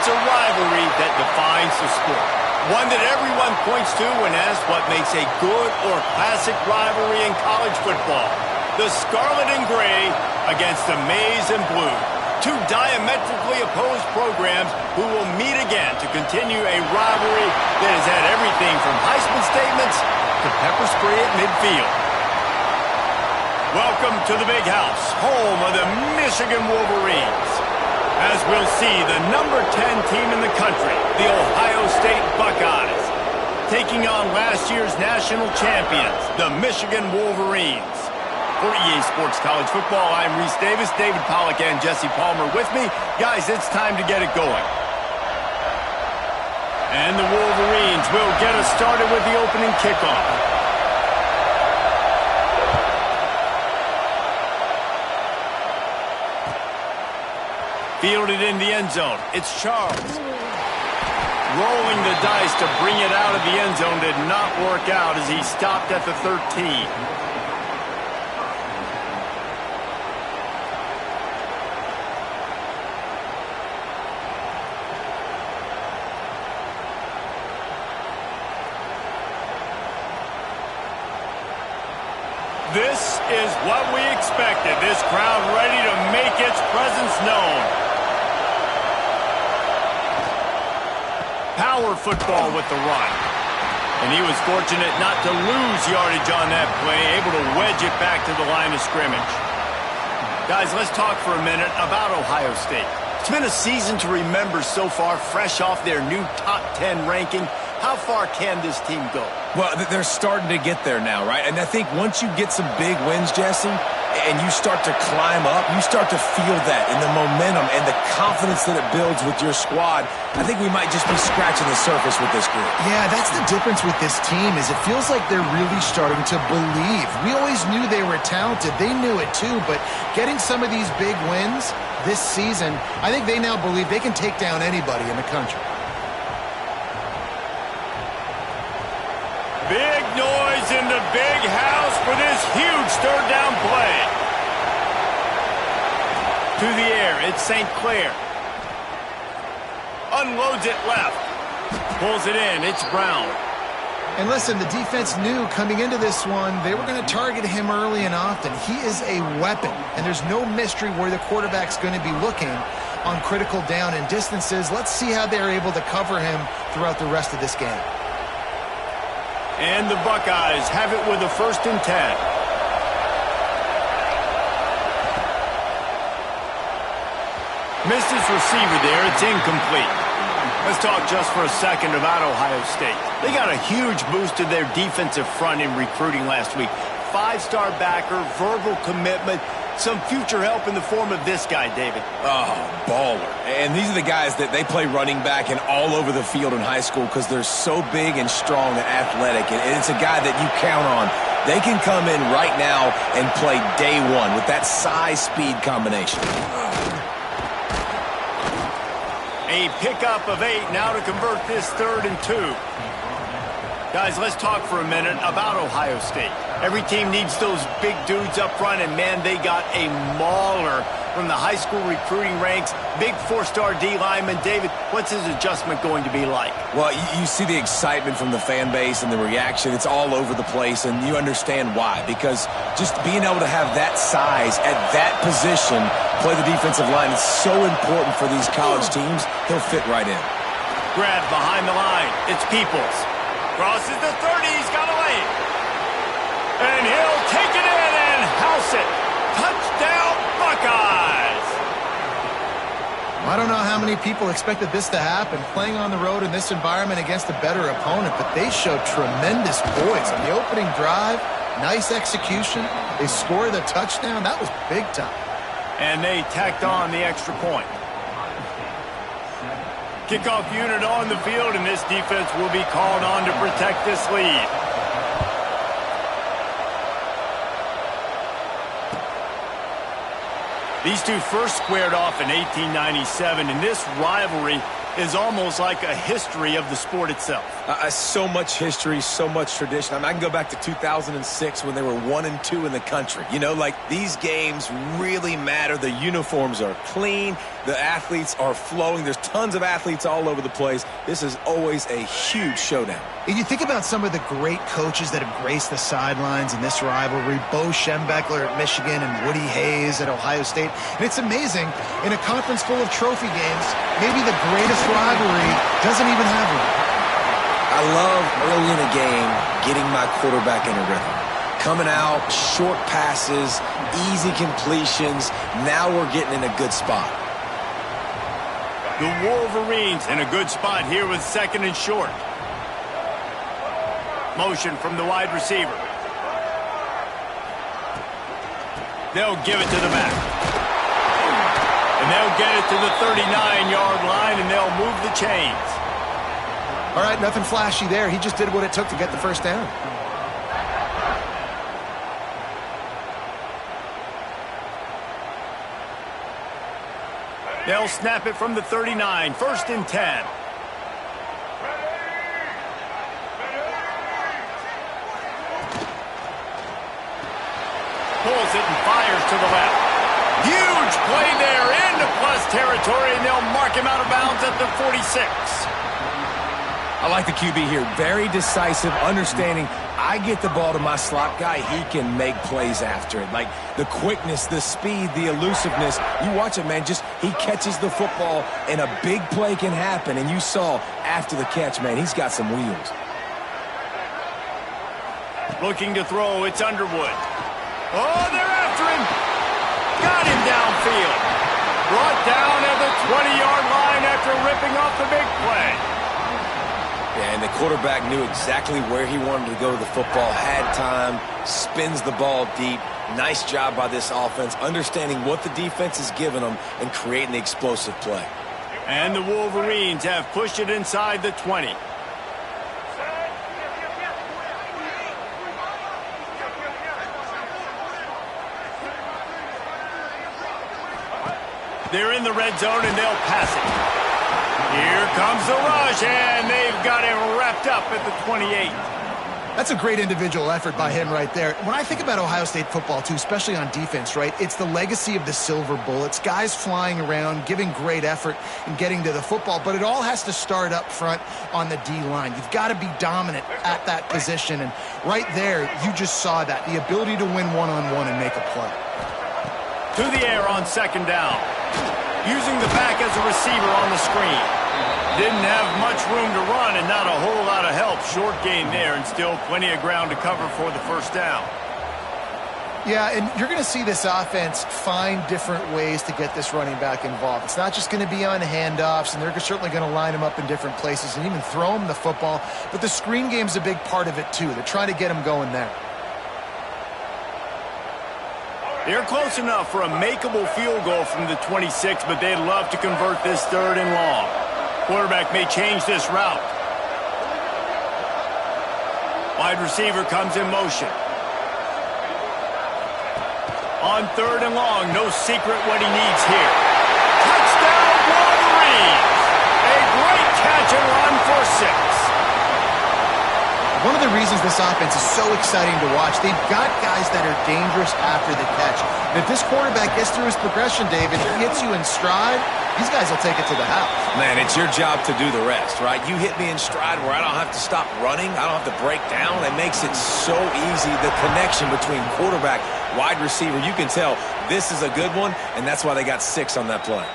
It's a rivalry that defines the sport. One that everyone points to when asked what makes a good or classic rivalry in college football. The Scarlet and Gray against the Maize and Blue. Two diametrically opposed programs who will meet again to continue a rivalry that has had everything from Heisman statements to pepper spray at midfield. Welcome to the Big House, home of the Michigan Wolverines. As we'll see, the number 10 team in the country, the Ohio State Buckeyes, taking on last year's national champions, the Michigan Wolverines. For EA Sports College Football, I'm Reese Davis, David Pollack, and Jesse Palmer with me. Guys, it's time to get it going. And the Wolverines will get us started with the opening kickoff. Fielded in the end zone. It's Charles. Rolling the dice to bring it out of the end zone did not work out as he stopped at the 13. This is what we expected. This crowd ready to make its presence known. Power football with the run. And he was fortunate not to lose yardage on that play, able to wedge it back to the line of scrimmage. Guys, let's talk for a minute about Ohio State. It's been a season to remember so far, fresh off their new top 10 ranking. How far can this team go? Well, they're starting to get there now, right? And I think once you get some big wins, Jesse, and you start to climb up, you start to feel that and the momentum and the confidence that it builds with your squad. I think we might just be scratching the surface with this group. Yeah, that's the difference with this team is it feels like they're really starting to believe. We always knew they were talented. They knew it too, but getting some of these big wins this season, I think they now believe they can take down anybody in the country. Big noise in the big house for this huge third down play. To the air, it's St. Clair. Unloads it left. Pulls it in, it's Brown. And listen, the defense knew coming into this one, they were going to target him early and often. He is a weapon, and there's no mystery where the quarterback's going to be looking on critical down and distances. Let's see how they're able to cover him throughout the rest of this game. And the Buckeyes have it with a 1st and 10. Missed his receiver there. It's incomplete. Let's talk just for a second about Ohio State. They got a huge boost to their defensive front in recruiting last week. 5-star backer, verbal commitment, some future help in the form of this guy, David. Oh, baller. And these are the guys that they play running back and all over the field in high school because they're so big and strong and athletic. And it's a guy that you count on. They can come in right now and play day one with that size-speed combination. A pickup of 8 now to convert this 3rd and 2. Guys, let's talk for a minute about Ohio State. Every team needs those big dudes up front, and man, they got a mauler from the high school recruiting ranks. Big 4-star D lineman. David, what's his adjustment going to be like? Well, you see the excitement from the fan base and the reaction. It's all over the place, and you understand why. Because just being able to have that size at that position, play the defensive line, is so important for these college teams. He'll fit right in. Grab behind the line. It's Peoples. Crosses the 30. He's got a lane. And he'll take it in and house it. Touchdown, Buckeyes. I don't know how many people expected this to happen, playing on the road in this environment against a better opponent, but they showed tremendous poise on the opening drive. Nice execution. They scored a touchdown. That was big time. And they tacked on the extra point. Kickoff unit on the field, and this defense will be called on to protect this lead. These two first squared off in 1897, and this rivalry is almost like a history of the sport itself. So much history, so much tradition. I mean, I can go back to 2006 when they were 1-2 in the country. You know, like, these games really matter. The uniforms are clean. The athletes are flowing. There's tons of athletes all over the place. This is always a huge showdown. And you think about some of the great coaches that have graced the sidelines in this rivalry, Bo Schembechler at Michigan and Woody Hayes at Ohio State. And it's amazing, in a conference full of trophy games, maybe the greatest rivalry doesn't even have one. I love early in a game getting my quarterback in a rhythm. Coming out, short passes, easy completions. Now we're getting in a good spot. The Wolverines in a good spot here with 2nd and short. Motion from the wide receiver. They'll give it to the back. And they'll get it to the 39-yard line, and they'll move the chains. All right, nothing flashy there. He just did what it took to get the first down. They'll snap it from the 39, 1st and 10. Pulls it and fires to the left. Huge play there into plus territory, and they'll mark him out of bounds at the 46. I like the QB here. Very decisive, understanding I get the ball to my slot guy, he can make plays after it. Like the quickness, the speed, the elusiveness. You watch it, man, just he catches the football and a big play can happen. And you saw after the catch, man, he's got some wheels. Looking to throw, it's Underwood. Oh, they're after him. Got him downfield. Brought down at the 20-yard line after ripping off the big play. Yeah, and the quarterback knew exactly where he wanted to go with the football, had time, spins the ball deep. Nice job by this offense, understanding what the defense is giving them and creating the explosive play. And the Wolverines have pushed it inside the 20. They're in the red zone, and they'll pass it. Here comes the rush, and they've got him wrapped up at the 28. That's a great individual effort by him right there. When I think about Ohio State football, too, especially on defense, right, it's the legacy of the Silver Bullets, guys flying around, giving great effort and getting to the football, but it all has to start up front on the D-line. You've got to be dominant at that position, and right there, you just saw that, the ability to win one-on-one and make a play. To the air on 2nd down. Using the back as a receiver on the screen. Didn't have much room to run and not a whole lot of help. Short gain there and still plenty of ground to cover for the first down. Yeah, and you're going to see this offense find different ways to get this running back involved. It's not just going to be on handoffs, and they're certainly going to line him up in different places and even throw him the football. But the screen game's a big part of it, too. They're trying to get him going there. They're close enough for a makeable field goal from the 26, but they'd love to convert this 3rd and long. Quarterback may change this route. Wide receiver comes in motion. On 3rd and long, no secret what he needs here. Touchdown, Wolverines! A great catch and run for 6. One of the reasons this offense is so exciting to watch, they've got guys that are dangerous after the catch. And if this quarterback gets through his progression, David, he hits you in stride, these guys will take it to the house. Man, it's your job to do the rest, right? You hit me in stride where I don't have to stop running. I don't have to break down. It makes it so easy. The connection between quarterback, wide receiver, you can tell this is a good one, and that's why they got 6 on that play.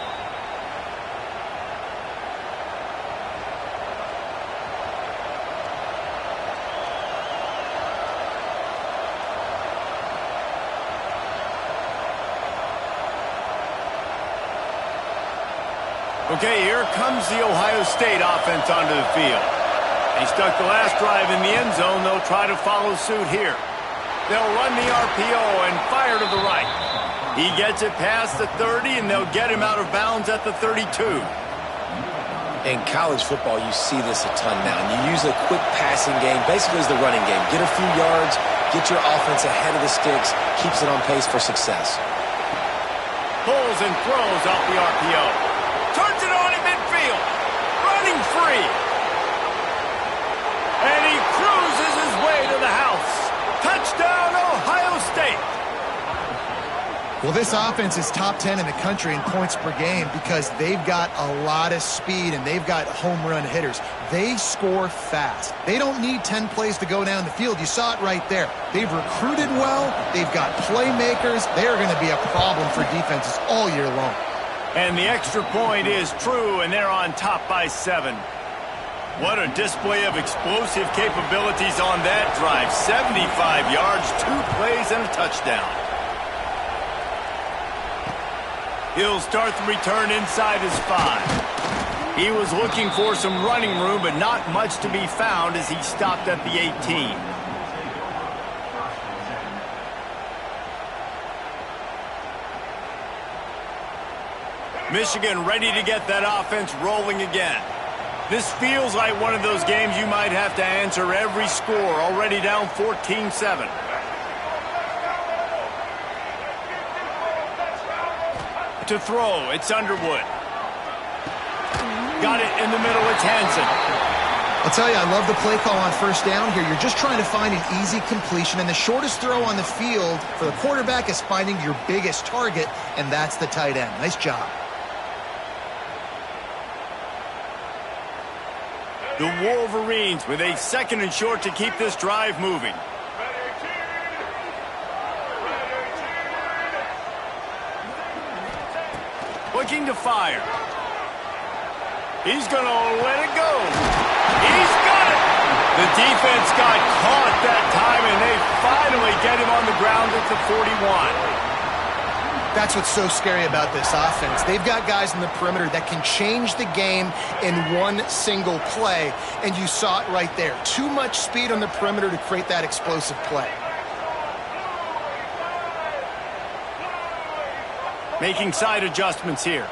Okay, here comes the Ohio State offense onto the field. They stuck the last drive in the end zone. They'll try to follow suit here. They'll run the RPO and fire to the right. He gets it past the 30, and they'll get him out of bounds at the 32. In college football, you see this a ton now. And you use a quick passing game, basically as the running game. Get a few yards, get your offense ahead of the sticks, keeps it on pace for success. Pulls and throws off the RPO. Turns it on in midfield. three. And he cruises his way to the house. Touchdown, Ohio State. Well, this offense is top 10 in the country in points per game because they've got a lot of speed and they've got home run hitters. They score fast. They don't need 10 plays to go down the field. You saw it right there. They've recruited well. They've got playmakers. They are going to be a problem for defenses all year long. And the extra point is true, and they're on top by 7. What a display of explosive capabilities on that drive. 75 yards, 2 plays, and a touchdown. He'll start the return inside his 5. He was looking for some running room, but not much to be found as he stopped at the 18. Michigan ready to get that offense rolling again. This feels like one of those games you might have to answer every score, already down 14-7. To throw, it's Underwood. Got it in the middle, it's Hansen. I'll tell you, I love the play call on first down here. You're just trying to find an easy completion, and the shortest throw on the field for the quarterback is finding your biggest target, and that's the tight end. Nice job. The Wolverines with a 2nd and short to keep this drive moving. Looking to fire. He's going to let it go. He's got it. The defense got caught that time, and they finally get him on the ground at the 41. That's what's so scary about this offense. They've got guys in the perimeter that can change the game in one single play, and you saw it right there. Too much speed on the perimeter to create that explosive play. Making side adjustments here.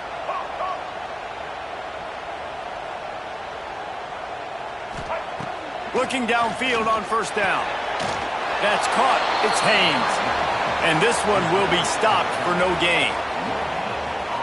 Looking downfield on first down. That's caught. It's Haynes. And this one will be stopped for no gain.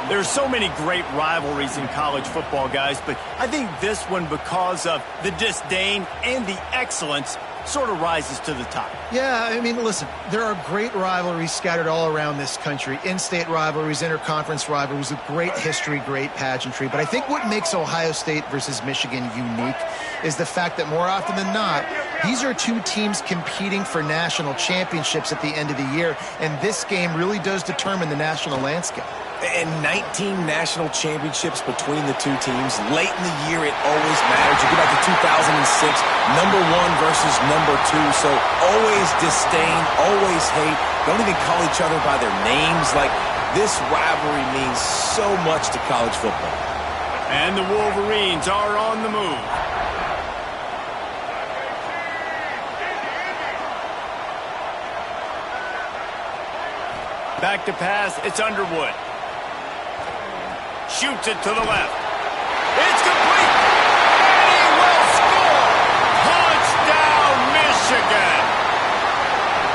There's so many great rivalries in college football, guys, but I think this one, because of the disdain and the excellence, sort of rises to the top. Yeah, I mean, listen, there are great rivalries scattered all around this country. In-state rivalries, interconference rivalries with great history, great pageantry. But I think what makes Ohio State versus Michigan unique is the fact that more often than not, these are two teams competing for national championships at the end of the year. And this game really does determine the national landscape. And 19 national championships between the two teams. Late in the year, it always matters. You go back to 2006, number 1 versus number 2. So always disdain, always hate. Don't even call each other by their names. Like, this rivalry means so much to college football. And the Wolverines are on the move. Back to pass, it's Underwood. Shoots it to the left. It's complete. And he will score. Touchdown, Michigan.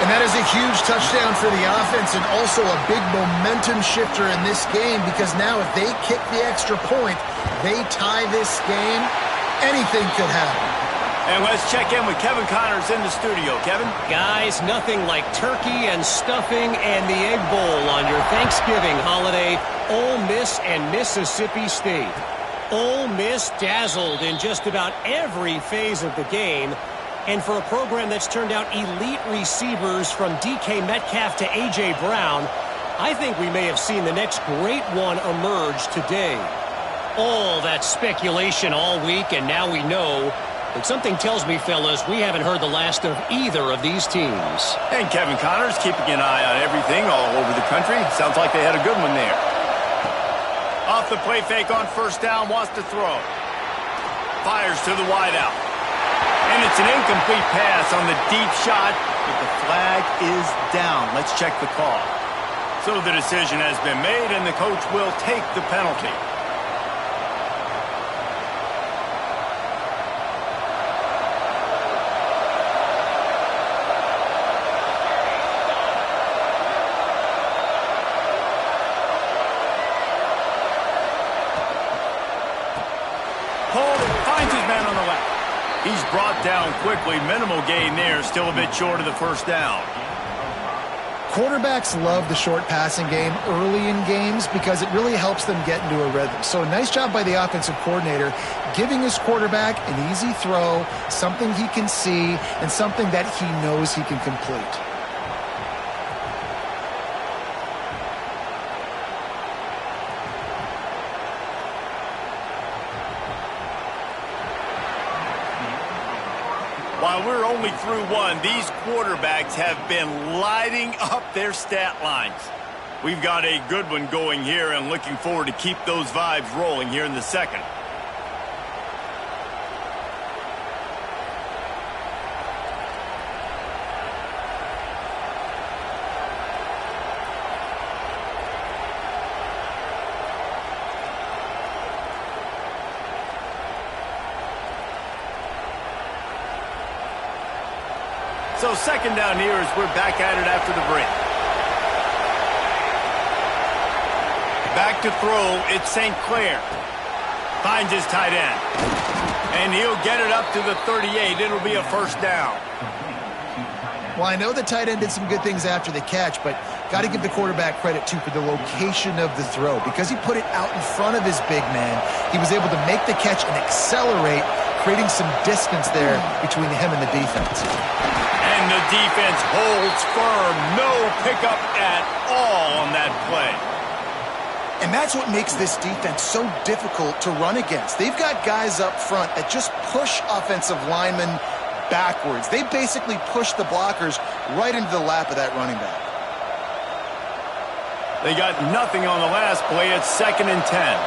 And that is a huge touchdown for the offense and also a big momentum shifter in this game because now if they kick the extra point, they tie this game, anything could happen. And let's check in with Kevin Connors in the studio. Kevin? Guys, nothing like turkey and stuffing and the Egg Bowl on your Thanksgiving holiday. Ole Miss and Mississippi State. Ole Miss dazzled in just about every phase of the game. And for a program that's turned out elite receivers from DK Metcalf to A.J. Brown, I think we may have seen the next great one emerge today. All that speculation all week, and now we know. But something tells me, fellas, we haven't heard the last of either of these teams. And Kevin Connors keeping an eye on everything all over the country. Sounds like they had a good one there. Off the play fake on first down, wants to throw. Fires to the wideout. And it's an incomplete pass on the deep shot, but the flag is down. Let's check the call. So the decision has been made, and the coach will take the penalty. Finds brought down quickly. Minimal gain there. Still a bit short of the first down. Quarterbacks love the short passing game early in games because it really helps them get into a rhythm. So nice job by the offensive coordinator giving his quarterback an easy throw, something he can see, and something that he knows he can complete. While we're only through one, these quarterbacks have been lighting up their stat lines. We've got a good one going here and looking forward to keep those vibes rolling here in the second. So second down here as we're back at it after the break. Back to throw, it's St. Clair. Finds his tight end. And he'll get it up to the 38. It'll be a first down. Well, I know the tight end did some good things after the catch, but got to give the quarterback credit, too, for the location of the throw. Because he put it out in front of his big man, he was able to make the catch and accelerate, creating some distance there between him and the defense. And the defense holds firm. No pickup at all on that play. And that's what makes this defense so difficult to run against. They've got guys up front that just push offensive linemen backwards. They basically push the blockers right into the lap of that running back. They got nothing on the last play. It's 2nd and 10.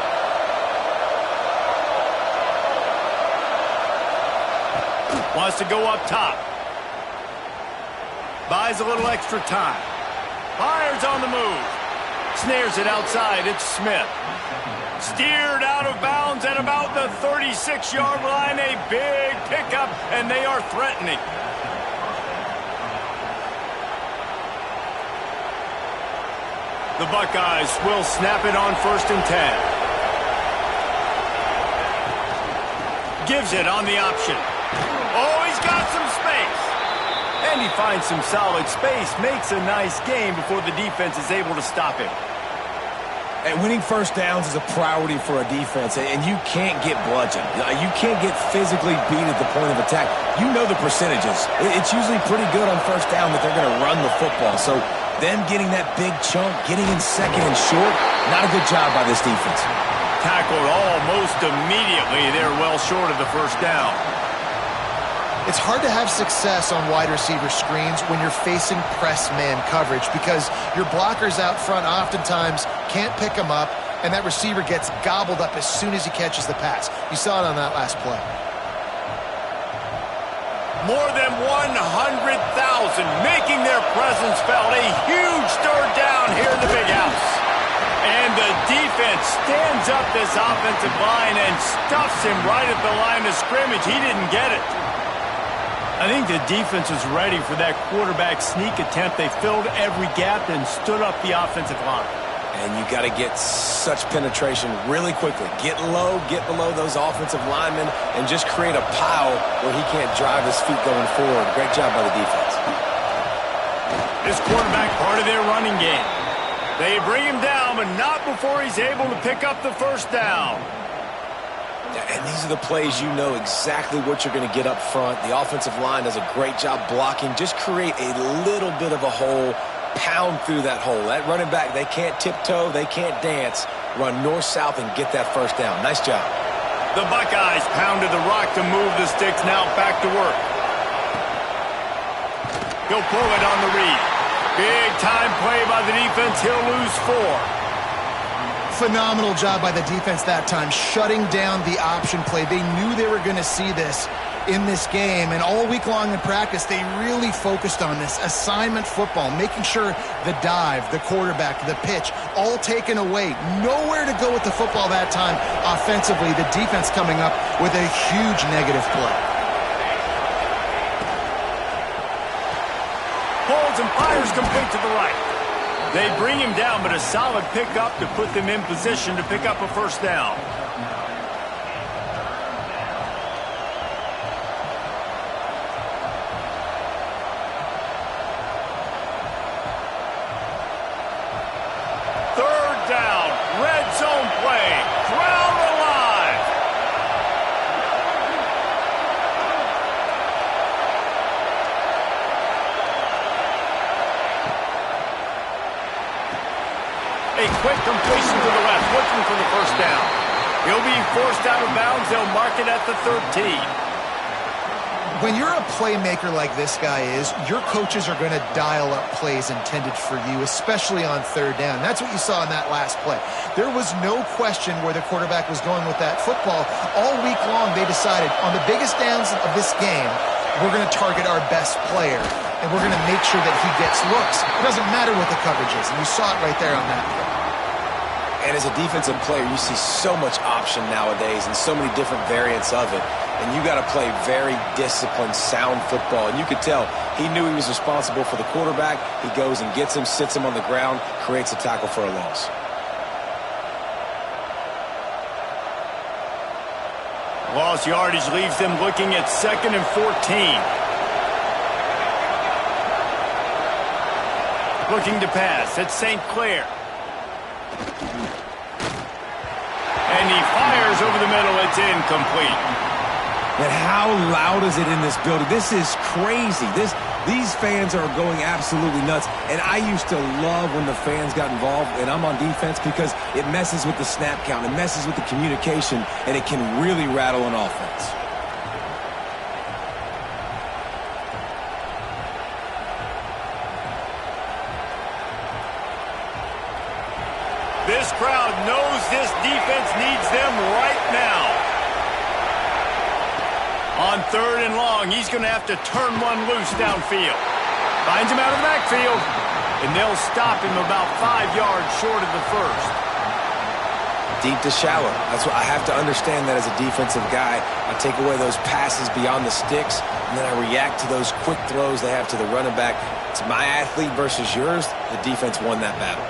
Wants to go up top. Buys a little extra time. Fires on the move. Snares it outside. It's Smith. Steered out of bounds at about the 36-yard line. A big pickup, and they are threatening. The Buckeyes will snap it on 1st and 10. Gives it on the option. Oh, he's got some space. And he finds some solid space. Makes a nice game before the defense is able to stop him. And winning first downs is a priority for a defense, and you can't get bludgeoned. You can't get physically beat at the point of attack. You know the percentages. It's usually pretty good on first down that they're going to run the football. So them getting that big chunk, getting in second and short, not a good job by this defense. Tackled almost immediately. They're well short of the first down. It's hard to have success on wide receiver screens when you're facing press man coverage because your blockers out front oftentimes can't pick them up, and that receiver gets gobbled up as soon as he catches the pass. You saw it on that last play. More than 100,000 making their presence felt. A huge third down here in the big house. And the defense stands up this offensive line and stuffs him right at the line of scrimmage. He didn't get it. I think the defense was ready for that quarterback sneak attempt. They filled every gap and stood up the offensive line. And you got to get such penetration really quickly. Get low, get below those offensive linemen, and just create a pile where he can't drive his feet going forward. Great job by the defense. This quarterback part of their running game. They bring him down, but not before he's able to pick up the first down. And these are the plays you know exactly what you're going to get up front. The offensive line does a great job blocking. Just create a little bit of a hole, pound through that hole. That running back, they can't tiptoe, they can't dance. Run north-south and get that first down. Nice job. The Buckeyes pounded the rock to move the sticks. Now back to work. He'll pull it on the read. Big time play by the defense. He'll lose 4. Phenomenal job by the defense that time, shutting down the option play. They knew they were going to see this in this game, and all week long in practice, they really focused on this assignment football, making sure the dive, the quarterback, the pitch, all taken away. Nowhere to go with the football that time offensively. The defense coming up with a huge negative play. Pulls and fires complete to the right. They bring him down, but a solid pickup to put them in position to pick up a first down. A quick completion to the left, looking for the first down. He'll be forced out of bounds. They'll mark it at the 13. When you're a playmaker like this guy is, your coaches are going to dial up plays intended for you, especially on third down. That's what you saw in that last play. There was no question where the quarterback was going with that football. All week long, they decided on the biggest downs of this game, we're going to target our best player, and we're going to make sure that he gets looks. It doesn't matter what the coverage is, and you saw it right there on that play. And as a defensive player, you see so much option nowadays and so many different variants of it. And you got to play very disciplined, sound football. And you could tell he knew he was responsible for the quarterback. He goes and gets him, sits him on the ground, creates a tackle for a loss. Lost yardage leaves them looking at 2nd and 14. Looking to pass at St. Clair. And he fires over the middle. It's incomplete. And how loud is it in this building? This is crazy. These fans are going absolutely nuts. And I used to love when the fans got involved, and I'm on defense, because it messes with the snap count. It messes with the communication, and it can really rattle an offense. This crowd knows this defense needs them right now. On 3rd and long, he's going to have to turn one loose downfield. Finds him out of the backfield, and they'll stop him about 5 yards short of the first. Deep to shallow. That's what I have to understand that as a defensive guy. I take away those passes beyond the sticks, and then I react to those quick throws they have to the running back. It's my athlete versus yours. The defense won that battle.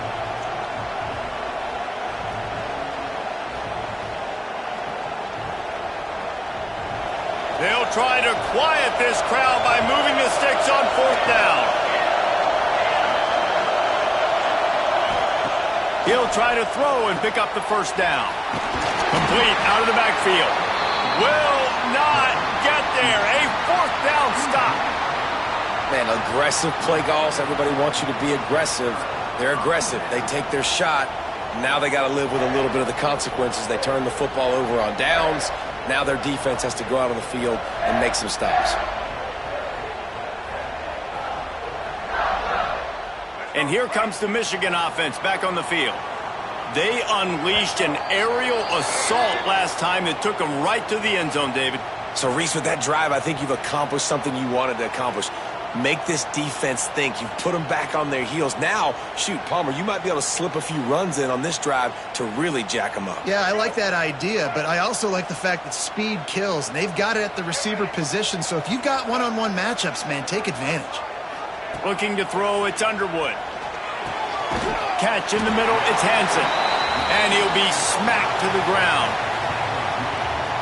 They'll try to quiet this crowd by moving the sticks on 4th down. He'll try to throw and pick up the first down. Complete out of the backfield. Will not get there. A 4th down stop. Man, aggressive play calls. Everybody wants you to be aggressive. They're aggressive. They take their shot. Now they got to live with a little bit of the consequences. They turn the football over on downs. Now their defense has to go out on the field and make some stops. And here comes the Michigan offense back on the field. They unleashed an aerial assault last time that took them right to the end zone, David. So, Reese, with that drive, I think you've accomplished something you wanted to accomplish. Make this defense think. You've put them back on their heels. Now, shoot, Palmer, you might be able to slip a few runs in on this drive to really jack them up. Yeah, I like that idea, but I also like the fact that speed kills, and they've got it at the receiver position. So if you've got one-on-one matchups, man, take advantage. Looking to throw, it's Underwood. Catch in the middle, it's Hansen. And he'll be smacked to the ground.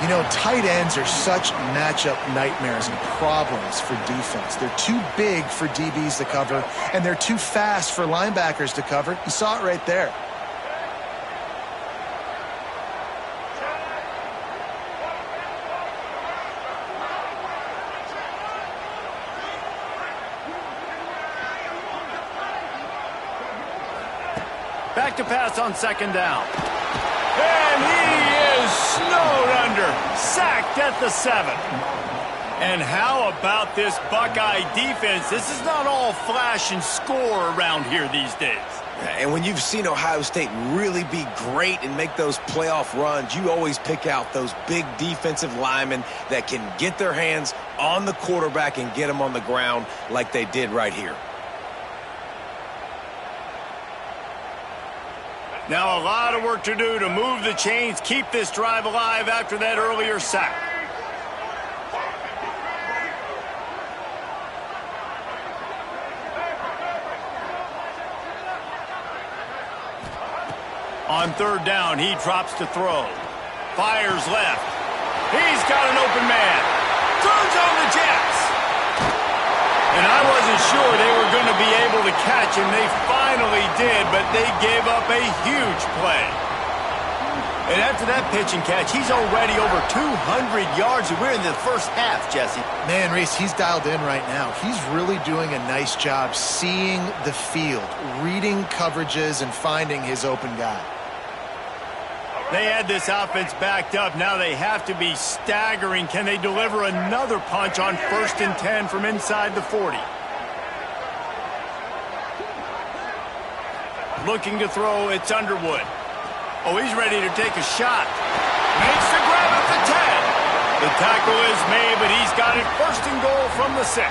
You know, tight ends are such matchup nightmares and problems for defense. They're too big for DBs to cover, and they're too fast for linebackers to cover. You saw it right there. Back to pass on 2nd down. And he is snowed under. Sacked at the 7. And how about this Buckeye defense? This is not all flash and score around here these days. And when you've seen Ohio State really be great and make those playoff runs, you always pick out those big defensive linemen that can get their hands on the quarterback and get him on the ground like they did right here. Now a lot of work to do to move the chains, keep this drive alive after that earlier sack. On 3rd down, he drops to throw. Fires left. He's got an open man. Turns on the Jets. And I wasn't sure they were going to be able to catch him. They finally did, but they gave up a huge play. And after that pitch and catch, he's already over 200 yards, and we're in the first half, Jesse. Man, Reese, he's dialed in right now. He's really doing a nice job seeing the field, reading coverages, and finding his open guy. They had this offense backed up. Now they have to be staggering. Can they deliver another punch on 1st and 10 from inside the 40? Looking to throw, it's Underwood. Oh, he's ready to take a shot. Makes the grab at the 10. The tackle is made, but he's got it 1st and goal from the 6.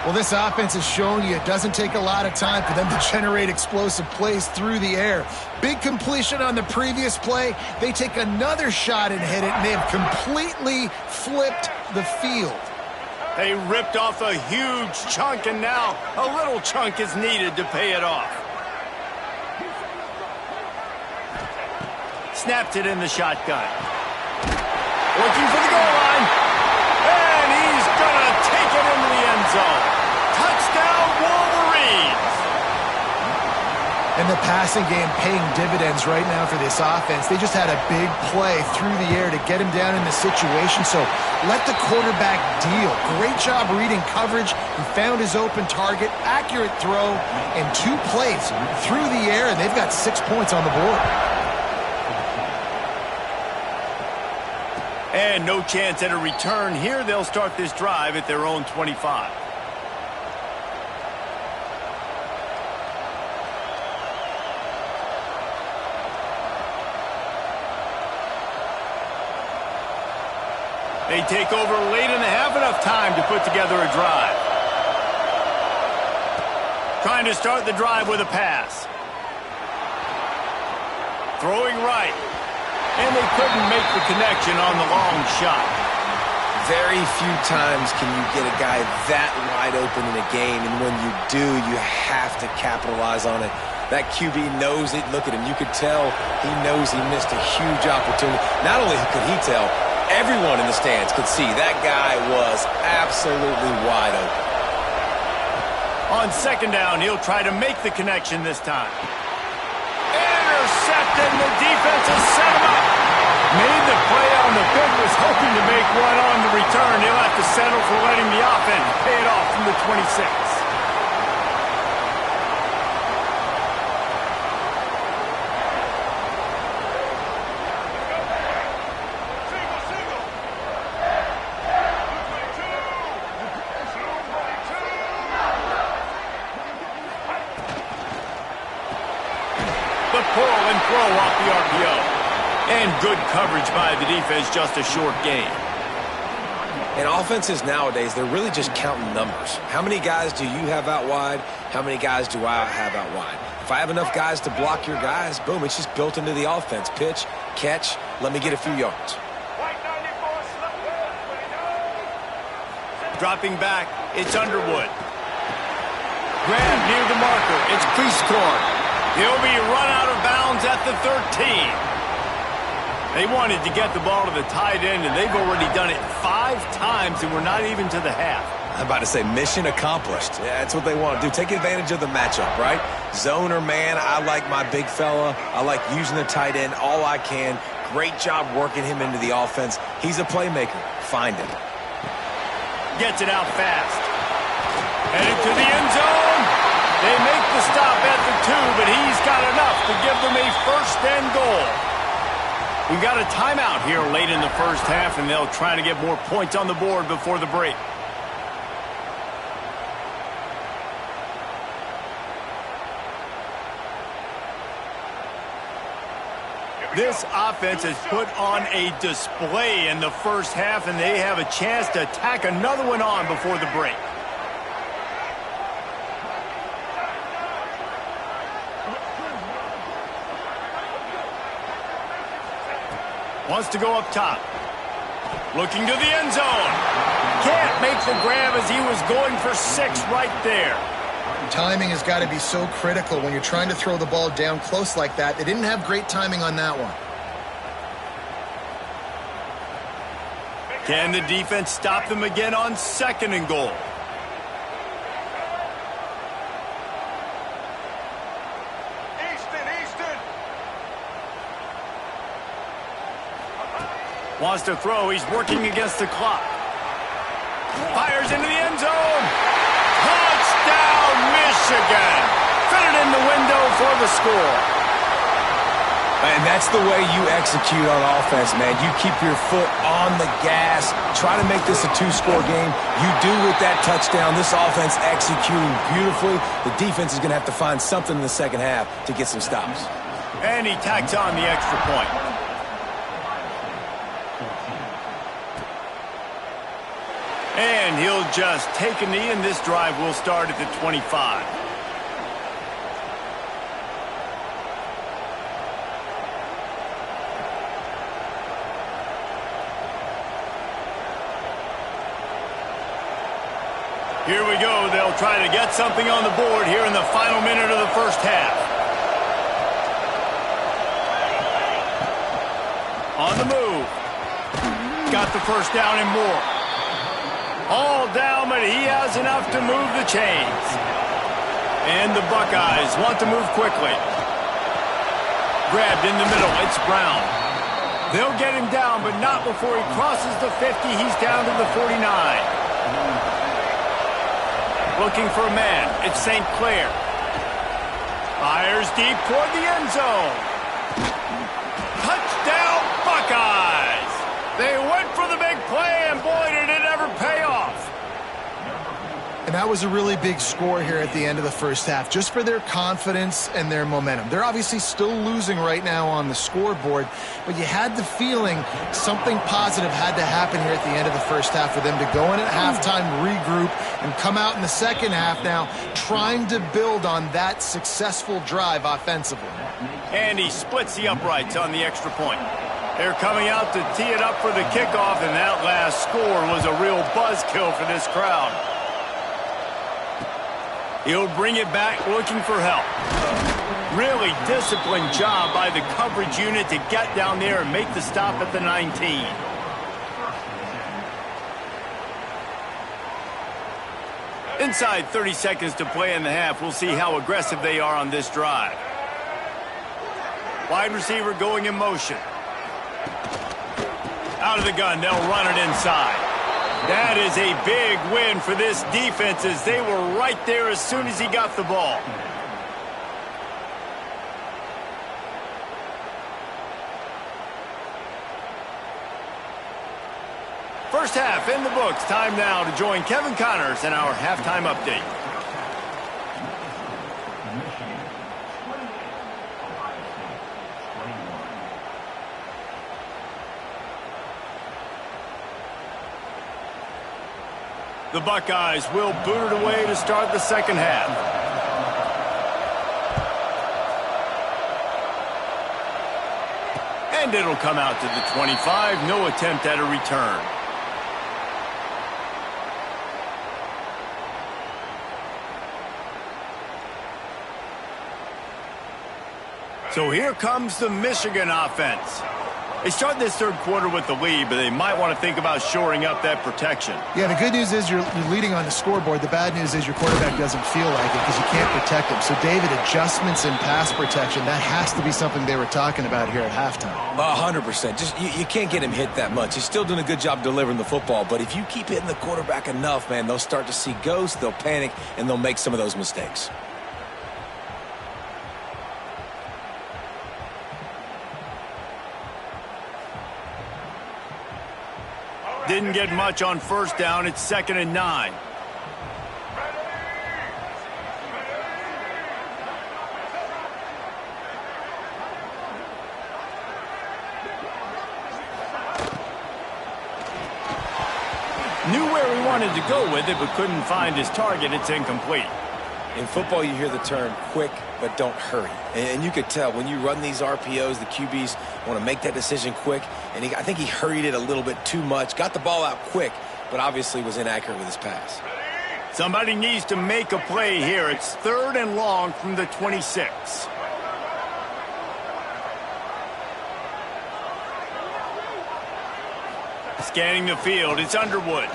Well, this offense has shown you it doesn't take a lot of time for them to generate explosive plays through the air. Big completion on the previous play. They take another shot and hit it, and they have completely flipped the field. They ripped off a huge chunk, and now a little chunk is needed to pay it off. Snapped it in the shotgun. Looking for the goal line. And he's going to take it into the end zone. Touchdown, Wolverines! And the passing game paying dividends right now for this offense. They just had a big play through the air to get him down in the situation. So let the quarterback deal. Great job reading coverage. He found his open target, accurate throw, and 2 plays through the air, and they've got 6 points on the board. And no chance at a return here. They'll start this drive at their own 25. They take over late in the half, enough time to put together a drive. Trying to start the drive with a pass. Throwing right. And they couldn't make the connection on the long shot. Very few times can you get a guy that wide open in a game, and when you do, you have to capitalize on it. That QB knows it. Look at him. You could tell he knows he missed a huge opportunity. Not only could he tell, everyone in the stands could see that guy was absolutely wide open. On 2nd down, he'll try to make the connection this time. Intercepted, and the defense has set him up. Made the play on the pick, was hoping to make one on the return. He'll have to settle for letting the offense pay it off from the 26. The pull and throw off the RPO. And good coverage by the defense, just a short gain. And offenses nowadays, they're really just counting numbers. How many guys do you have out wide? How many guys do I have out wide? If I have enough guys to block your guys, boom, it's just built into the offense. Pitch, catch, let me get a few yards. Dropping back, it's Underwood. Grab near the marker, it's Priestcorn. He'll be run out of bounds at the 13. They wanted to get the ball to the tight end, and they've already done it 5 times, and we're not even to the half. I'm about to say mission accomplished. Yeah, that's what they want to do. Take advantage of the matchup, right? Zone or man, I like my big fella. I like using the tight end all I can. Great job working him into the offense. He's a playmaker. Find him. Gets it out fast. Headed to the end zone. They make the stop at the 2, but he's got enough to give them a 1st and goal. We've got a timeout here late in the first half, and they'll try to get more points on the board before the break. This offense has put on a display in the first half, and they have a chance to tack another one on before the break. Wants to go up top. Looking to the end zone. Can't make the grab as he was going for 6 right there. Timing has got to be so critical when you're trying to throw the ball down close like that. They didn't have great timing on that one. Can the defense stop them again on 2nd and goal? Wants to throw. He's working against the clock. Fires into the end zone. Touchdown, Michigan. Fit it in the window for the score. And that's the way you execute on offense, man. You keep your foot on the gas. Try to make this a two-score game. You do with that touchdown. This offense executing beautifully. The defense is going to have to find something in the second half to get some stops. And he tacks on the extra point. And he'll just take a knee, and this drive will start at the 25. Here we go. They'll try to get something on the board here in the final minute of the first half. On the move. Got the first down and more. All down, but he has enough to move the chains. And the Buckeyes want to move quickly. Grabbed in the middle. It's Brown. They'll get him down, but not before he crosses the 50. He's down to the 49. Looking for a man. It's St. Clair. Fires deep toward the end zone. Touchdown, Buckeyes! They went for the big play, and boy, did it ever pay off. And that was a really big score here at the end of the first half, just for their confidence and their momentum. They're obviously still losing right now on the scoreboard, but you had the feeling something positive had to happen here at the end of the first half for them to go in at halftime, regroup, and come out in the second half now trying to build on that successful drive offensively. And he splits the uprights on the extra point. They're coming out to tee it up for the kickoff, and that last score was a real buzzkill for this crowd. He'll bring it back looking for help. Really disciplined job by the coverage unit to get down there and make the stop at the 19. Inside 30 seconds to play in the half. We'll see how aggressive they are on this drive. Wide receiver going in motion. Out of the gun, they'll run it inside. That is a big win for this defense as they were right there as soon as he got the ball. First half in the books. Time now to join Kevin Connors in our halftime update. The Buckeyes will boot it away to start the second half. And it'll come out to the 25. No attempt at a return. So here comes the Michigan offense. They start this third quarter with the lead, but they might want to think about shoring up that protection. Yeah, the good news is you're leading on the scoreboard. The bad news is your quarterback doesn't feel like it because you can't protect him. So, David, adjustments in pass protection, that has to be something they were talking about here at halftime. 100%. Just you can't get him hit that much. He's still doing a good job delivering the football, but if you keep hitting the quarterback enough, man, they'll start to see ghosts, they'll panic, and they'll make some of those mistakes. Didn't get much on first down. It's 2nd and 9. Knew where he wanted to go with it, but couldn't find his target. It's incomplete. In football, you hear the term quick, but don't hurry. And you could tell when you run these RPOs, the QBs want to make that decision quick. And I think he hurried it a little bit too much. Got the ball out quick, but obviously was inaccurate with his pass. Somebody needs to make a play here. It's 3rd and long from the 26. Scanning the field, it's Underwood.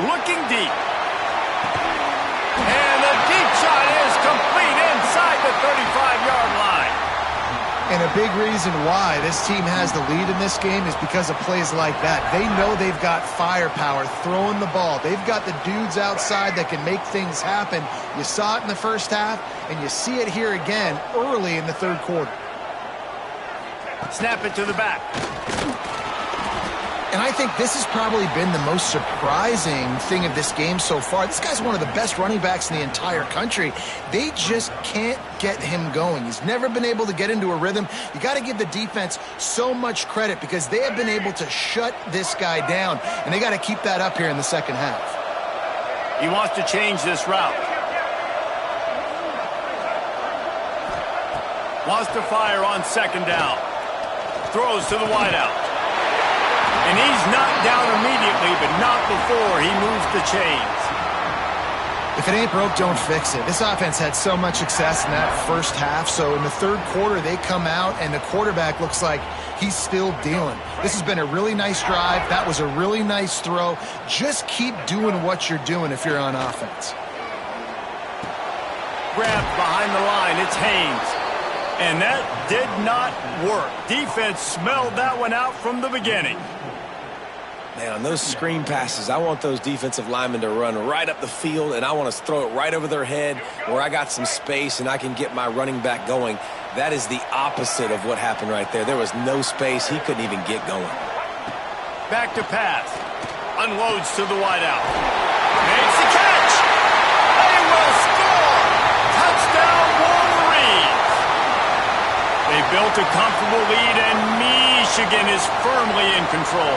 Looking deep. And the deep shot is complete inside the 35-yard line. And a big reason why this team has the lead in this game is because of plays like that. They know they've got firepower throwing the ball. They've got the dudes outside that can make things happen. You saw it in the first half, and you see it here again early in the third quarter. Snap it to the back. And I think this has probably been the most surprising thing of this game so far. This guy's one of the best running backs in the entire country. They just can't get him going. He's never been able to get into a rhythm. You got to give the defense so much credit because they have been able to shut this guy down, and they got to keep that up here in the second half. He wants to change this route. Wants to fire on second down. Throws to the wideout. And he's knocked down immediately, but not before he moves the chains. If it ain't broke, don't fix it. This offense had so much success in that first half, so in the third quarter they come out and the quarterback looks like he's still dealing. This has been a really nice drive. That was a really nice throw. Just keep doing what you're doing if you're on offense. Grabbed behind the line, it's Haynes. And that did not work. Defense smelled that one out from the beginning. Man, on those screen passes, I want those defensive linemen to run right up the field, and I want to throw it right over their head where I got some space and I can get my running back going. That is the opposite of what happened right there. There was no space. He couldn't even get going. Back to pass. Unloads to the wideout. Makes the catch. They will score. Touchdown, Wolverines. They built a comfortable lead, and Michigan is firmly in control.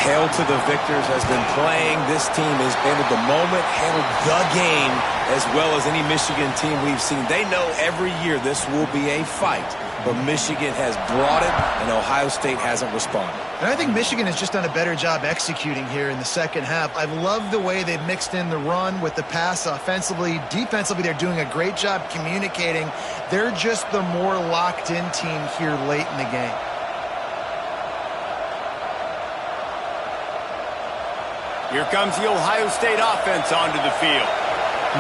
Hail to the victors has been playing. This team has handled the moment, handled the game as well as any Michigan team we've seen. They know every year this will be a fight, but Michigan has brought it, and Ohio State hasn't responded. And I think Michigan has just done a better job executing here in the second half. I love the way they've mixed in the run with the pass offensively. Defensively, they're doing a great job communicating. They're just the more locked-in team here late in the game. Here comes the Ohio State offense onto the field.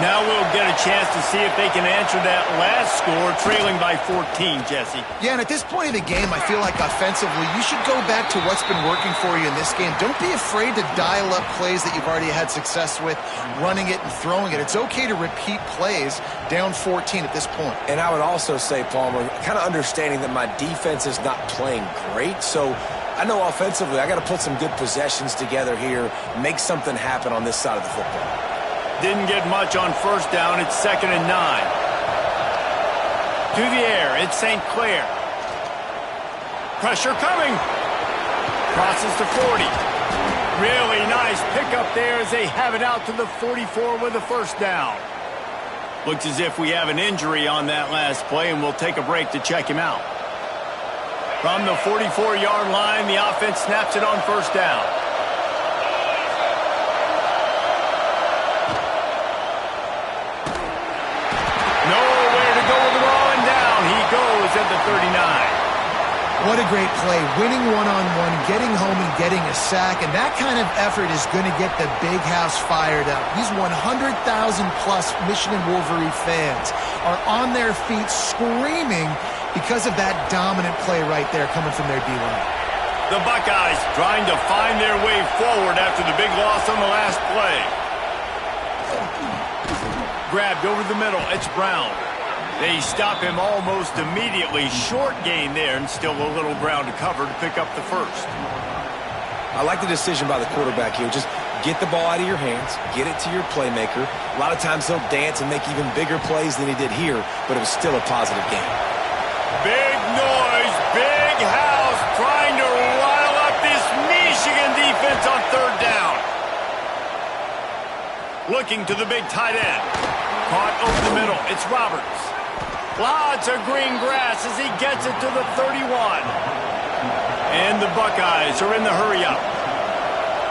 Now we'll get a chance to see if they can answer that last score, trailing by 14, Jesse. Yeah, and at this point of the game, I feel like offensively, you should go back to what's been working for you in this game. Don't be afraid to dial up plays that you've already had success with, running it and throwing it. It's okay to repeat plays down 14 at this point. And I would also say, Palmer, kind of understanding that my defense is not playing great, so I know offensively I got to put some good possessions together here, make something happen on this side of the football. Didn't get much on first down. It's 2nd and 9. To the air. It's St. Clair. Pressure coming. Crosses to 40. Really nice pickup there as they have it out to the 44 with a first down. Looks as if we have an injury on that last play, and we'll take a break to check him out. From the 44-yard line, the offense snaps it on first down. Nowhere to go with the ball, and down he goes at the 39. What a great play. Winning one-on-one, getting home and getting a sack, and that kind of effort is going to get the big house fired up. These 100,000-plus Michigan Wolverine fans are on their feet screaming because of that dominant play right there coming from their D-line. The Buckeyes trying to find their way forward after the big loss on the last play. Grabbed over the middle. It's Brown. They stop him almost immediately. Short gain there, and still a little ground to cover to pick up the first. I like the decision by the quarterback here. Just get the ball out of your hands, get it to your playmaker. A lot of times he'll dance and make even bigger plays than he did here, but it was still a positive game. Big noise, big house, trying to rile up this Michigan defense on third down. Looking to the big tight end. Caught over the middle. It's Roberts. Lots of green grass as he gets it to the 31. And the Buckeyes are in the hurry-up.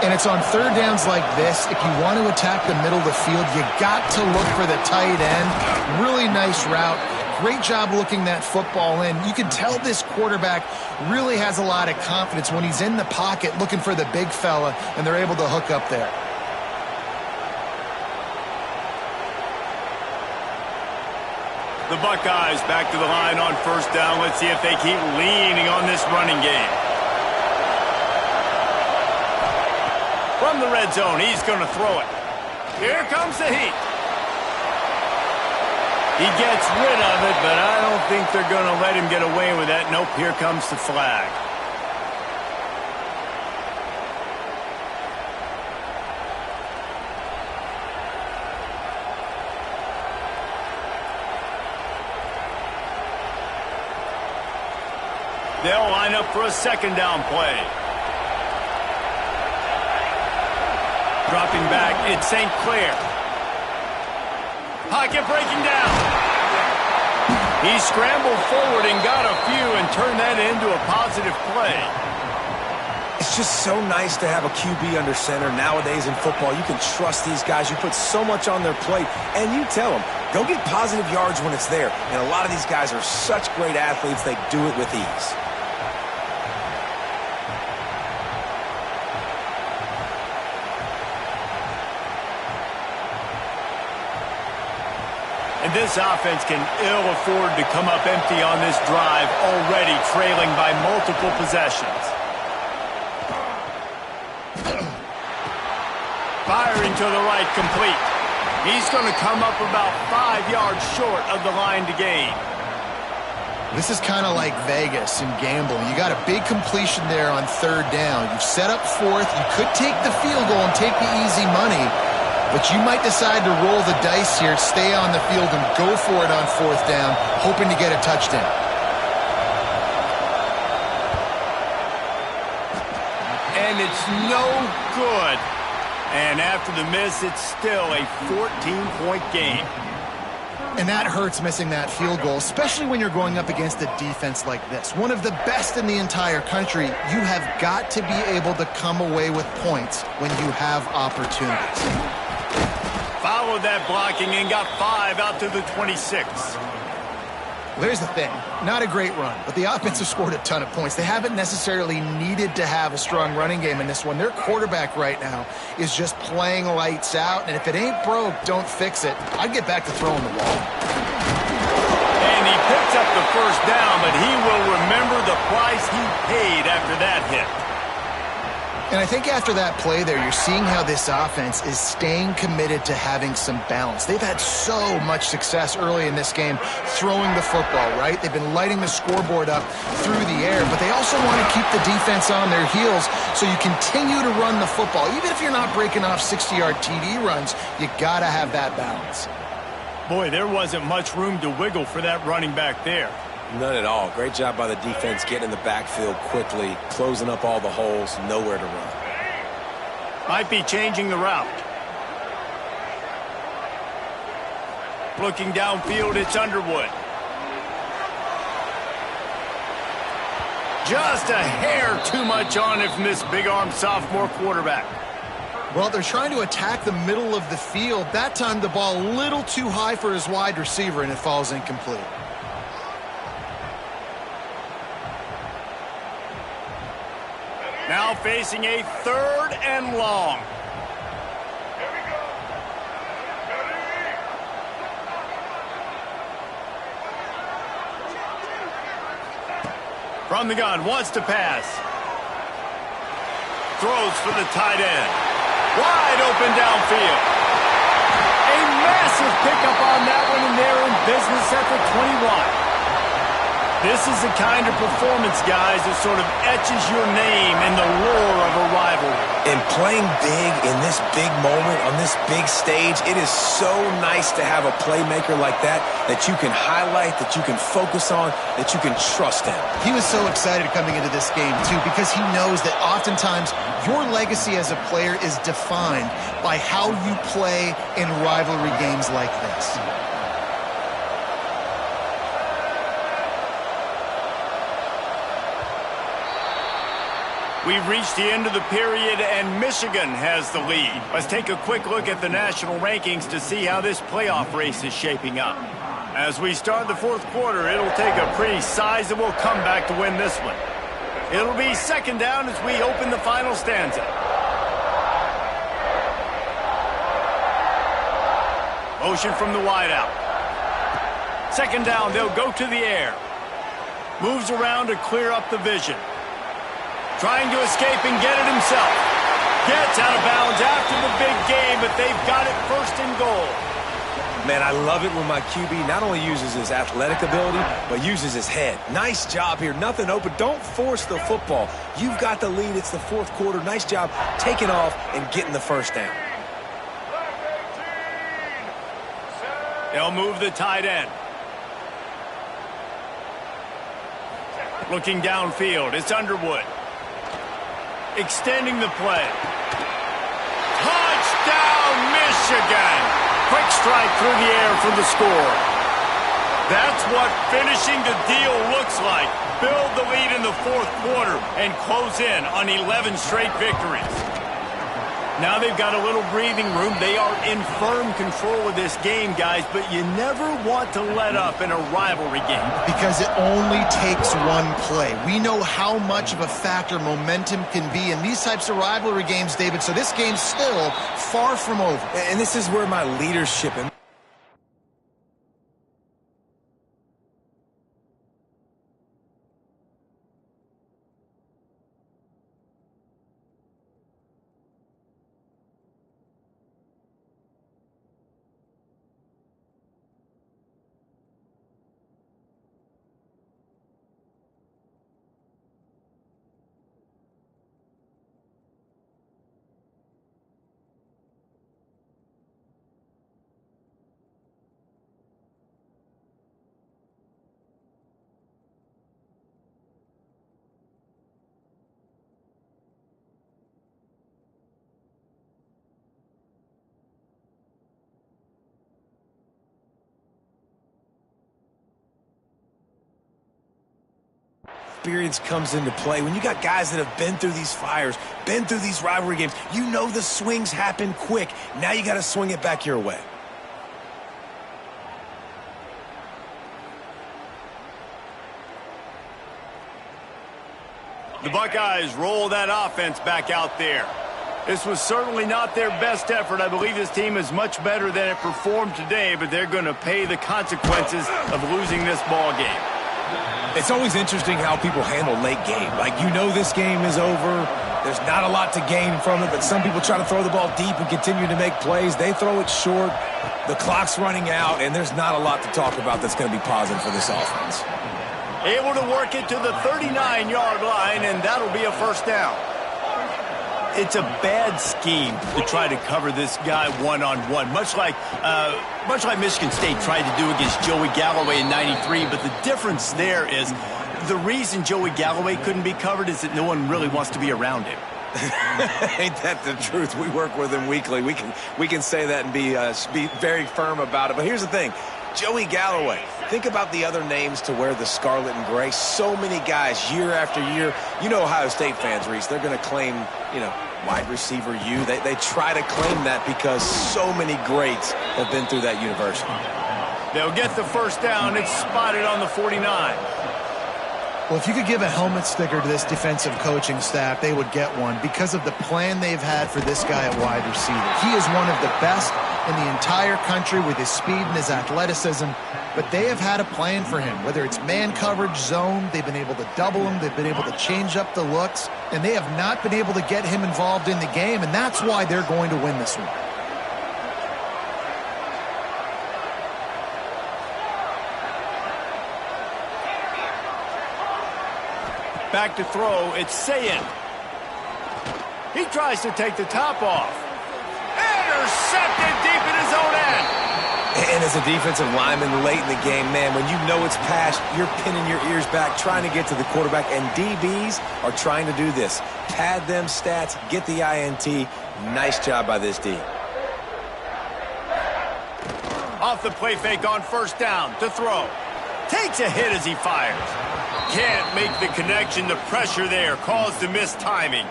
And it's on third downs like this. If you want to attack the middle of the field, you got to look for the tight end. Really nice route. Great job looking that football in. You can tell this quarterback really has a lot of confidence when he's in the pocket looking for the big fella, and they're able to hook up there. The Buckeyes back to the line on first down. Let's see if they keep leaning on this running game. From the red zone, he's going to throw it. Here comes the heat. He gets rid of it, but I don't think they're going to let him get away with that. Nope, here comes the flag. They'll line up for a second down play. Dropping back, it's St. Clair. Pocket breaking down. He scrambled forward and got a few and turned that into a positive play. It's just so nice to have a QB under center. Nowadays in football, you can trust these guys. You put so much on their plate, and you tell them, go get positive yards when it's there. And a lot of these guys are such great athletes, they do it with ease. And this offense can ill afford to come up empty on this drive, already trailing by multiple possessions. Firing to the right, complete. He's going to come up about 5 yards short of the line to gain. This is kind of like Vegas and gambling. You got a big completion there on third down. You've set up fourth. You could take the field goal and take the easy money. But you might decide to roll the dice here, stay on the field, and go for it on fourth down, hoping to get a touchdown. And it's no good. And after the miss, it's still a 14-point game. And that hurts, missing that field goal, especially when you're going up against a defense like this. One of the best in the entire country. You have got to be able to come away with points when you have opportunities. Followed that blocking and got 5 out to the 26. Well, here's the thing. Not a great run, but the offense has scored a ton of points. They haven't necessarily needed to have a strong running game in this one. Their quarterback right now is just playing lights out, and if it ain't broke, don't fix it. I'd get back to throwing the ball. And he picks up the first down, but he will remember the price he paid after that hit. And I think after that play there, you're seeing how this offense is staying committed to having some balance. They've had so much success early in this game throwing the football, right? They've been lighting the scoreboard up through the air, but they also want to keep the defense on their heels so you continue to run the football. Even if you're not breaking off 60-yard TD runs, you got to have that balance. Boy, there wasn't much room to wiggle for that running back there. None at all. Great job by the defense getting in the backfield quickly, closing up all the holes, nowhere to run. Might be changing the route. Looking downfield, it's Underwood. Just a hair too much on it from this big-armed sophomore quarterback. Well, they're trying to attack the middle of the field. That time the ball a little too high for his wide receiver, and it falls incomplete. Now facing a 3rd and long. From the gun, wants to pass. Throws for the tight end. Wide open downfield. A massive pickup on that one, and they're in business at the 21. This is the kind of performance, guys, that sort of etches your name in the lore of a rivalry. And playing big in this big moment, on this big stage, it is so nice to have a playmaker like that you can highlight, that you can focus on, that you can trust in. He was so excited coming into this game, too, because he knows that oftentimes your legacy as a player is defined by how you play in rivalry games like this. We've reached the end of the period, and Michigan has the lead. Let's take a quick look at the national rankings to see how this playoff race is shaping up. As we start the 4th quarter, it'll take a pretty sizable comeback to win this one. It'll be second down as we open the final stanza. Motion from the wideout. Second down, they'll go to the air. Moves around to clear up the vision. Trying to escape and get it himself. Gets out of bounds after the big game, but they've got it first and goal. Man, I love it when my QB not only uses his athletic ability, but uses his head. Nice job here. Nothing open. Don't force the football. You've got the lead. It's the fourth quarter. Nice job taking off and getting the first down. They'll move the tight end. Looking downfield, it's Underwood. Extending the play. Touchdown, Michigan! Quick strike through the air for the score. That's what finishing the deal looks like. Build the lead in the fourth quarter and close in on 11 straight victories. Now they've got a little breathing room. They are in firm control of this game, guys, but you never want to let up in a rivalry game. Because it only takes one play. We know how much of a factor momentum can be in these types of rivalry games, David, so this game's still far from over. And this is where my leadership and experience comes into play. When you got guys that have been through these fires, been through these rivalry games, you know the swings happen quick. Now you got to swing it back your way. The Buckeyes roll that offense back out there. This was certainly not their best effort. I believe this team is much better than it performed today, but they're going to pay the consequences of losing this ball game. It's always interesting how people handle late game. Like, you know this game is over. There's not a lot to gain from it, but some people try to throw the ball deep and continue to make plays. They throw it short. The clock's running out, and there's not a lot to talk about that's going to be positive for this offense. Able to work it to the 39-yard line, and that'll be a first down. It's a bad scheme to try to cover this guy one-on-one, much like Michigan State tried to do against Joey Galloway in '93. But the difference there is the reason Joey Galloway couldn't be covered is that no one really wants to be around him. Ain't that the truth? We work with him weekly. We can say that and be very firm about it. But here's the thing. Joey Galloway. Think about the other names to wear the scarlet and gray. So many guys year after year. You know Ohio State fans, Reese, they're going to claim, wide receiver U. They try to claim that because so many greats have been through that university. They'll get the first down. It's spotted on the 49. Well, if you could give a helmet sticker to this defensive coaching staff, they would get one because of the plan they've had for this guy at wide receiver. He is one of the best in the entire country with his speed and his athleticism, but they have had a plan for him. Whether it's man coverage, zone, they've been able to double him, they've been able to change up the looks, and they have not been able to get him involved in the game, and that's why they're going to win this one. Back to throw, it's Sayin. He tries to take the top off. Intercepted deep in his own end. And as a defensive lineman late in the game, man, when you know it's passed, you're pinning your ears back, trying to get to the quarterback, and DBs are trying to do this. Pad them stats, get the INT. Nice job by this D. Off the play fake on first down to throw. Takes a hit as he fires. Can't make the connection. The pressure there caused the missed timing.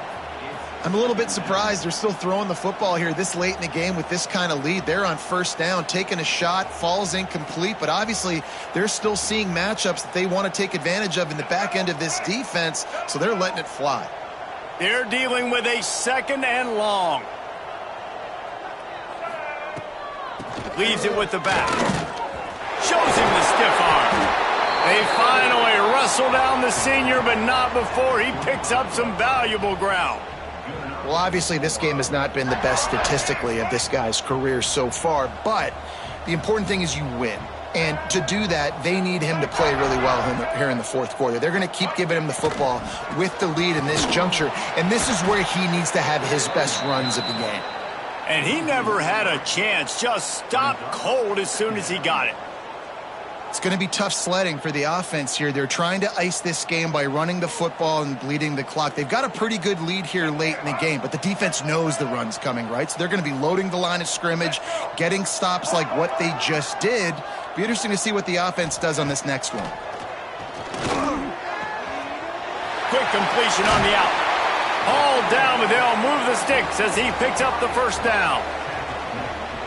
I'm a little bit surprised they're still throwing the football here this late in the game with this kind of lead. They're on first down, taking a shot, falls incomplete, but obviously they're still seeing matchups that they want to take advantage of in the back end of this defense, so they're letting it fly. They're dealing with a second and long. Leaves it with the back. Shows him the stiff They finally wrestle down the senior, but not before he picks up some valuable ground. Well, obviously, this game has not been the best statistically of this guy's career so far, but the important thing is you win. And to do that, they need him to play really well here in the fourth quarter. They're going to keep giving him the football with the lead in this juncture, and this is where he needs to have his best runs of the game. And he never had a chance, just stopped cold as soon as he got it. It's going to be tough sledding for the offense here. They're trying to ice this game by running the football and bleeding the clock. They've got a pretty good lead here late in the game, but the defense knows the run's coming, right? So they're going to be loading the line of scrimmage, getting stops like what they just did. Be interesting to see what the offense does on this next one. Quick completion on the out. All down, but they'll move the sticks as he picks up the first down.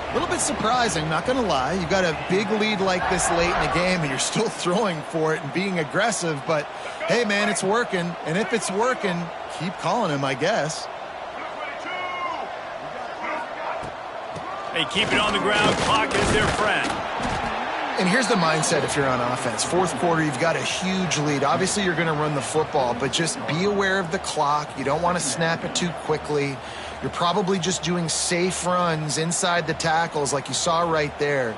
A little bit surprising, not going to lie. You've got a big lead like this late in the game, and you're still throwing for it and being aggressive. But, hey, man, it's working. And if it's working, keep calling him, I guess. They keep it on the ground. Clock is their friend. And here's the mindset if you're on offense. Fourth quarter, you've got a huge lead. Obviously, you're going to run the football, but just be aware of the clock. You don't want to snap it too quickly. You're probably just doing safe runs inside the tackles like you saw right there.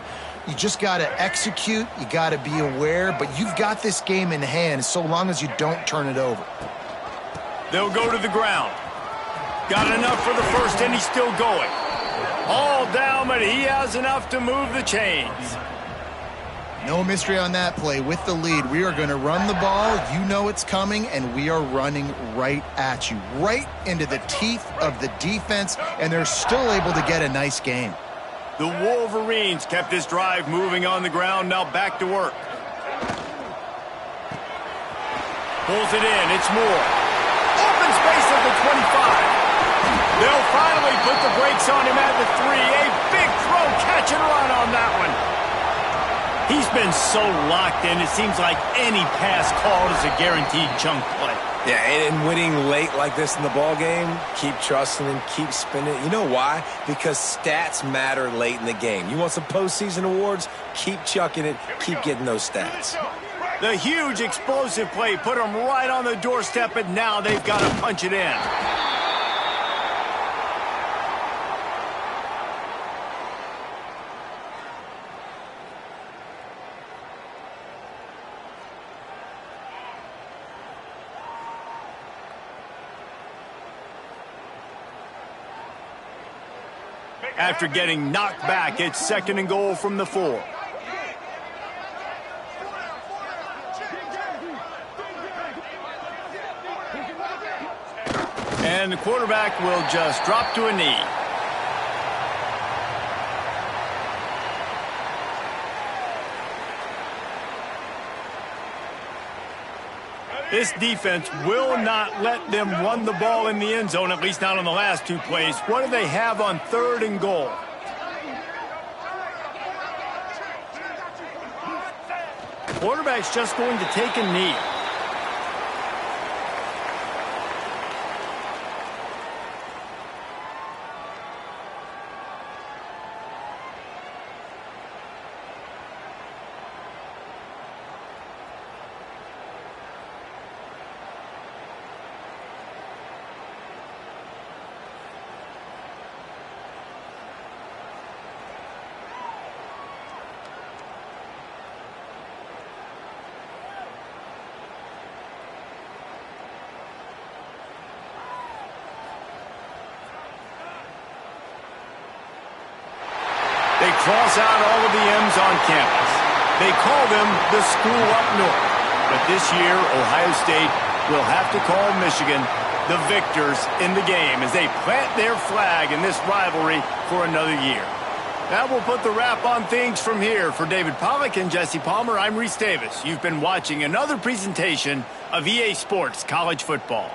You just got to execute. You got to be aware, but you've got this game in hand so long as you don't turn it over. They'll go to the ground. Got enough for the first, and he's still going. All down, but he has enough to move the chains. No mystery on that play. With the lead, we are going to run the ball. You know it's coming, and we are running right at you, right into the teeth of the defense, and they're still able to get a nice game. The Wolverines kept this drive moving on the ground. Now back to work. Pulls it in. It's Moore. Open space at the 25. They'll finally put the brakes on him at the 3. A big throw, catch and run on that one. He's been so locked in, it seems like any pass called is a guaranteed chunk play. Yeah, and winning late like this in the ball game, keep trusting and keep spinning. You know why? Because stats matter late in the game. You want some postseason awards? Keep chucking it. Keep getting those stats. The huge explosive play put them right on the doorstep, and now they've got to punch it in. After getting knocked back, it's 2nd and goal from the 4. And the quarterback will just drop to a knee. This defense will not let them run the ball in the end zone, at least not on the last 2 plays. What do they have on 3rd and goal? Quarterback's just going to take a knee. They cross out all of the M's on campus. They call them the school up north. But this year, Ohio State will have to call Michigan the victors in the game as they plant their flag in this rivalry for another year. That will put the wrap on things from here. For David Pollack and Jesse Palmer, I'm Reese Davis. You've been watching another presentation of EA Sports College Football.